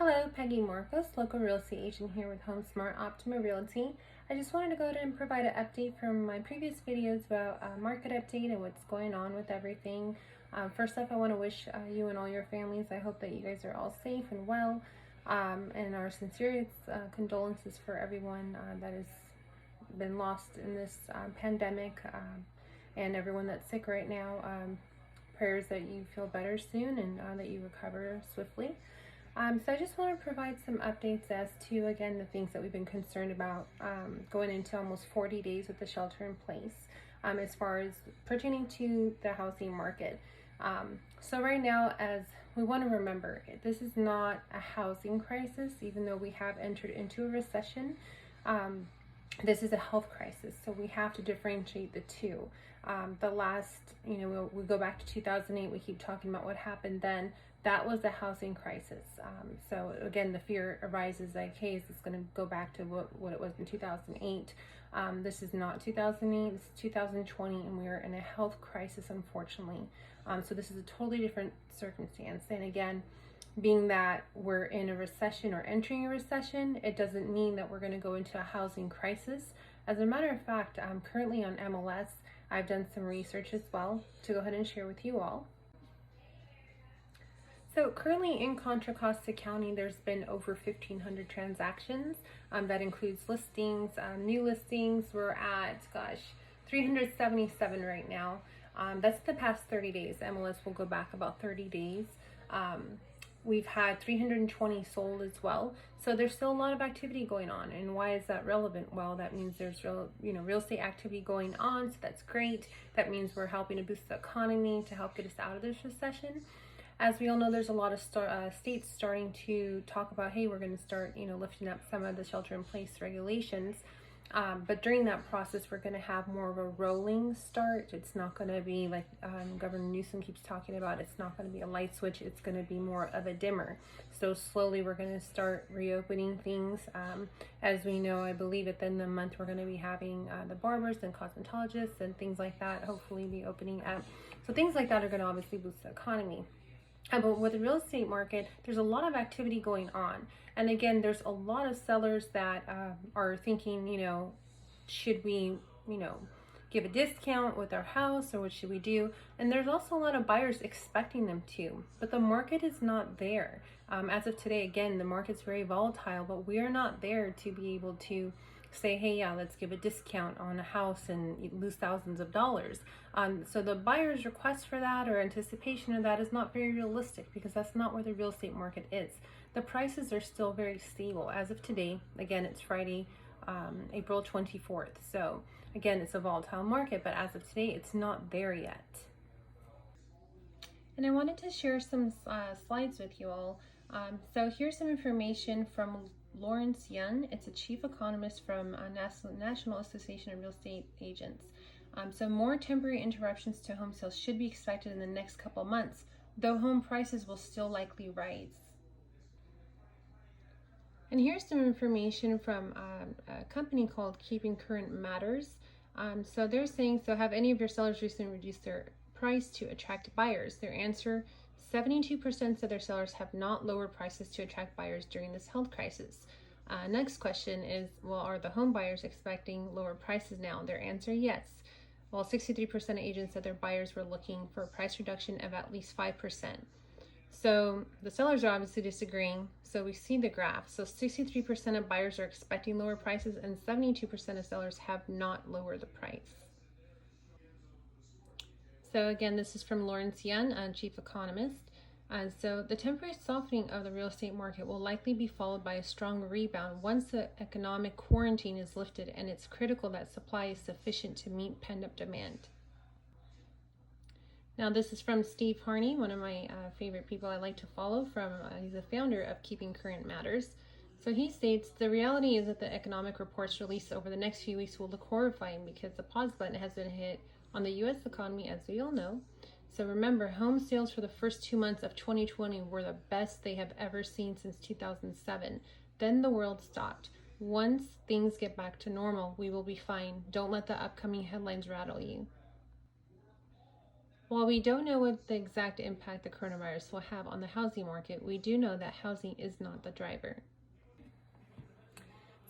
Hello, Peggy Marcos, local real estate agent here with HomeSmart Optima Realty. I just wanted to go ahead and provide an update from my previous videos about market update and what's going on with everything. First off, I want to wish you and all your families, I hope that you guys are all safe and well, and our sincerest condolences for everyone that has been lost in this pandemic, and everyone that's sick right now. Prayers that you feel better soon and that you recover swiftly. So I just want to provide some updates as to, again, the things that we've been concerned about going into almost 40 days with the shelter in place as far as pertaining to the housing market. So right now, as we want to remember, this is not a housing crisis, even though we have entered into a recession. This is a health crisis, so we have to differentiate the two. The last, we go back to 2008, we keep talking about what happened then. That was a housing crisis. So again, the fear arises like, hey, is this going to go back to what it was in 2008? This is not 2008, this is 2020, and we are in a health crisis, unfortunately. So this is a totally different circumstance. And again, being that we're in a recession or entering a recession, it doesn't mean that we're going to go into a housing crisis. As a matter of fact, I'm currently on MLS. I've done some research as well to go ahead and share with you all. So currently in Contra Costa County, there's been over 1,500 transactions. That includes listings, new listings. We're at, 377 right now. That's the past 30 days. MLS will go back about 30 days. We've had 320 sold as well. So there's still a lot of activity going on. And why is that relevant? Well, that means there's real estate activity going on. So that's great. That means we're helping to boost the economy to help get us out of this recession. As we all know, there's a lot of states starting to talk about, hey, we're going to start, lifting up some of the shelter-in-place regulations. But during that process, we're going to have more of a rolling start. It's not going to be like Governor Newsom keeps talking about. It's not going to be a light switch. It's going to be more of a dimmer. So slowly, we're going to start reopening things. As we know, I believe at the end of the month, we're going to be having the barbers and cosmetologists and things like that hopefully be opening up. So things like that are going to obviously boost the economy. But with the real estate market, there's a lot of activity going on. And again, there's a lot of sellers that are thinking, should we, give a discount with our house, or what should we do? And there's also a lot of buyers expecting them to, but the market is not there. As of today, again, the market's very volatile, but we are not there to be able to say, hey, yeah, let's give a discount on a house and lose thousands of dollars. So the buyer's request for that or anticipation of that is not very realistic, because that's not where the real estate market is. The prices are still very stable. As of today, again, it's Friday, April 24th. So again, it's a volatile market, but as of today, it's not there yet. And I wanted to share some slides with you all. So here's some information from Lawrence Yun. It's a chief economist from National Association of Real Estate Agents. So more temporary interruptions to home sales should be expected in the next couple months, though home prices will still likely rise. And here's some information from a company called Keeping Current Matters. So they're saying, so have any of your sellers recently reduced their price to attract buyers? Their answer, 72% of their sellers have not lowered prices to attract buyers during this health crisis. Next question is, well, are the home buyers expecting lower prices now? Their answer, yes. Well, 63% of agents said their buyers were looking for a price reduction of at least 5%. So the sellers are obviously disagreeing. So we see the graph. So 63% of buyers are expecting lower prices, and 72% of sellers have not lowered the price. So again, this is from Lawrence Yun, chief economist. So the temporary softening of the real estate market will likely be followed by a strong rebound once the economic quarantine is lifted, and it's critical that supply is sufficient to meet pent-up demand. Now this is from Steve Harney, one of my favorite people I like to follow. He's a founder of Keeping Current Matters. So he states, the reality is that the economic reports released over the next few weeks will look horrifying because the pause button has been hit on the U.S. economy, as we all know. So remember, home sales for the first 2 months of 2020 were the best they have ever seen since 2007. Then the world stopped. Once things get back to normal, we will be fine. Don't let the upcoming headlines rattle you. While we don't know what the exact impact the coronavirus will have on the housing market, we do know that housing is not the driver.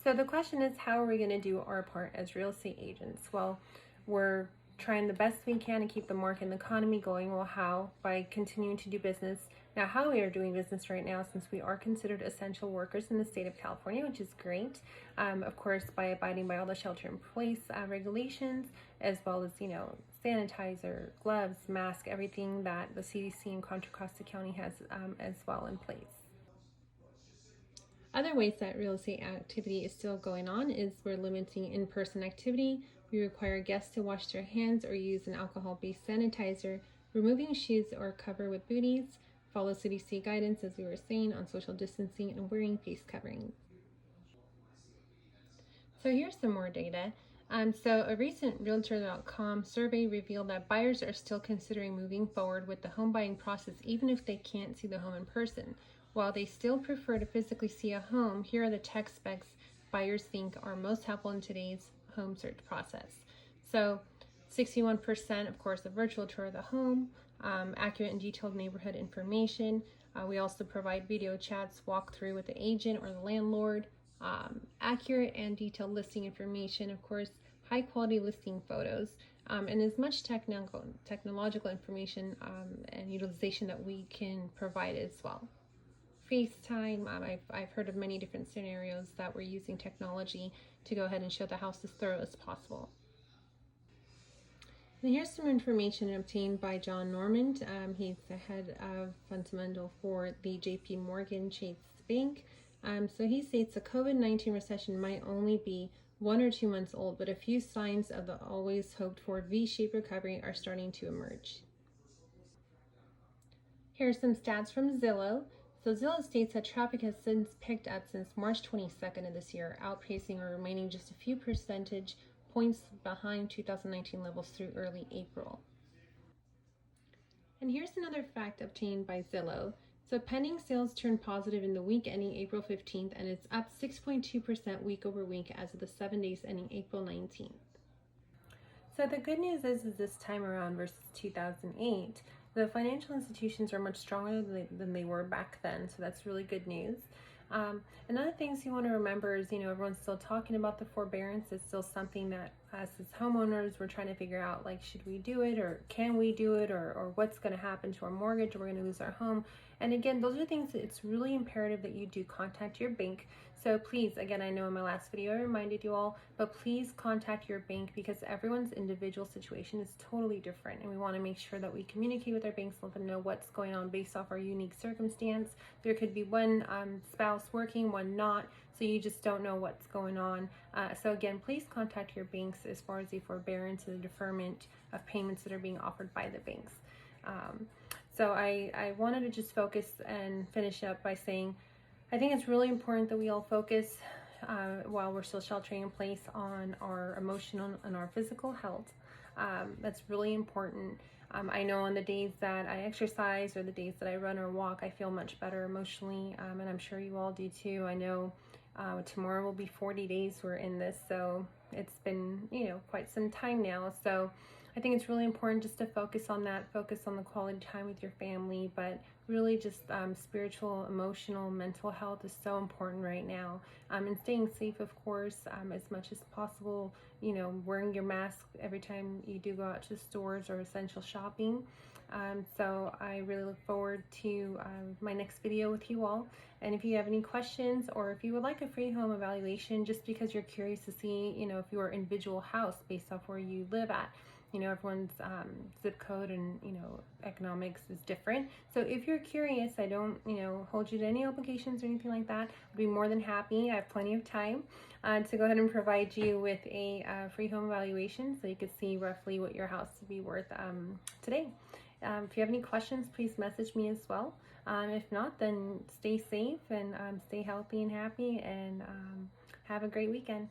So the question is, how are we going to do our part as real estate agents? Well, we're trying the best we can to keep the market and the economy going. Well, how? By continuing to do business. Now, how we are doing business right now, since we are considered essential workers in the state of California, which is great. Of course, by abiding by all the shelter-in-place regulations, as well as, sanitizer, gloves, mask, everything that the CDC in Contra Costa County has as well in place. Other ways that real estate activity is still going on is we're limiting in-person activity. We require guests to wash their hands or use an alcohol-based sanitizer, removing shoes or cover with booties, follow CDC guidance, as we were saying, on social distancing and wearing face coverings. So here's some more data. So a recent Realtor.com survey revealed that buyers are still considering moving forward with the home buying process even if they can't see the home in person. While they still prefer to physically see a home, here are the tech specs buyers think are most helpful in today's home search process. So 61%, of course, a virtual tour of the home, accurate and detailed neighborhood information. We also provide video chats, walkthrough with the agent or the landlord, accurate and detailed listing information, of course, high quality listing photos, and as much technological information and utilization that we can provide as well. FaceTime, I've heard of many different scenarios that we're using technology to go ahead and show the house as thorough as possible. And here's some information obtained by John Normand. He's the head of fundamental for the JP Morgan Chase Bank. So he states the COVID-19 recession might only be 1 or 2 months old, but a few signs of the always hoped for V-shaped recovery are starting to emerge. Here's some stats from Zillow. So Zillow states that traffic has since picked up since March 22nd of this year, outpacing or remaining just a few percentage points behind 2019 levels through early April. And here's another fact obtained by Zillow. So pending sales turned positive in the week ending April 15th, and it's up 6.2% week over week as of the 7 days ending April 19th. So the good news is this time around versus 2008, the financial institutions are much stronger than they were back then, so that's really good news. And other things you want to remember is, everyone's still talking about the forbearance. It's still something that us as homeowners, we're trying to figure out, like, should we do it or can we do it, or what's going to happen to our mortgage, or we're going to lose our home. And again, those are things that it's really imperative that you do contact your bank. So please, again, I know in my last video I reminded you all, but please contact your bank because everyone's individual situation is totally different. And we want to make sure that we communicate with our banks, let them know what's going on based off our unique circumstance. There could be one spouse working, one not, so you just don't know what's going on. So again, please contact your banks as far as the forbearance and the deferment of payments that are being offered by the banks. So I wanted to just focus and finish up by saying, I think it's really important that we all focus while we're still sheltering in place on our emotional and our physical health. That's really important. I know on the days that I exercise or the days that I run or walk, I feel much better emotionally, and I'm sure you all do too. I know tomorrow will be 40 days we're in this, so it's been, quite some time now. So I think it's really important just to focus on that, focus on the quality time with your family, but really just spiritual, emotional, mental health is so important right now. And staying safe, of course, as much as possible, wearing your mask every time you do go out to stores or essential shopping. So I really look forward to my next video with you all. And if you have any questions, or if you would like a free home evaluation, just because you're curious to see, if your individual house based off where you live at, everyone's zip code and, economics is different. So if you're curious, I don't, hold you to any obligations or anything like that. I'd be more than happy. I have plenty of time to go ahead and provide you with a free home evaluation so you could see roughly what your house would be worth today. If you have any questions, please message me as well. If not, then stay safe and stay healthy and happy, and have a great weekend.